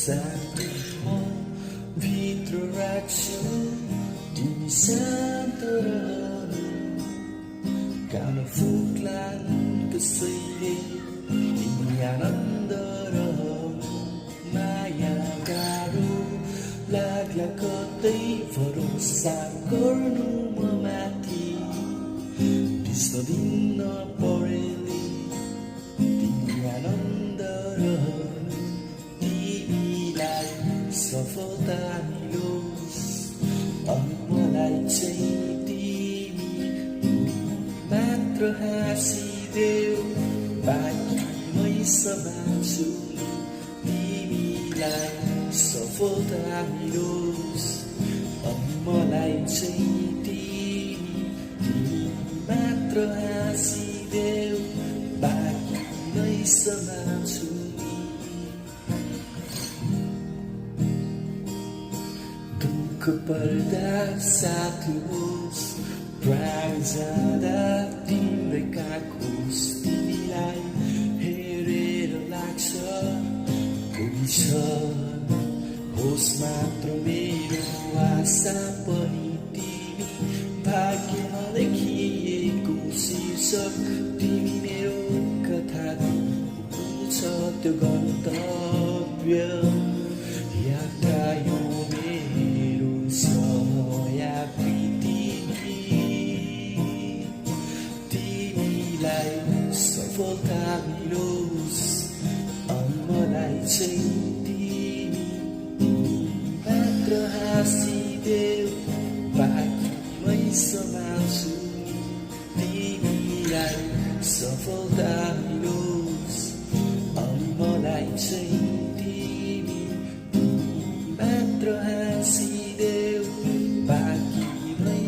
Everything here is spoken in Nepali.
साथी म भित्र राख्छु तिमी शान्त रहनु गाउन फुक्लान् कसैले तिमी आनन्द रहनु माया गाह्रो लाग्ला कतै भरोसा गर्नु म माथि त्यस्तो दिन परेले तिमी आनन्द रहनु तिमीलाई सफलता मिलोस् अनि मलाई चाहिँ तिमी मात्र हाँसिदेऊ बाँकी मै सम्हाल्छु तिमीलाई सफलता मिलोस् अनि मलाई चाहिँ तिमी मात्र हाँसिदेऊ बाँकी मै सम्हाल्छु दुःख पर्दा साथ होस् प्राण जाँदा तिम्रै काख होस् तिमीलाई हेरेर लाग्छ कोही छ होस् मात्र मेरो आशा पनि तिमी भाग्यमा लेखिएको शीर्षक तिमी मेरो कथा छ त्यो गन्तव्य यात्रा यो मेरो समयाकृति तिमीलाई सफलता मिलोस् अनि मलाई चाहिँ हाँसिदेऊ बाँकी मै सम्हाल्छु तिमीलाई सफलता मिलोस् अनि मलाई चाहिँ तिमी मात्र हाँसिदेऊ बाँकी मै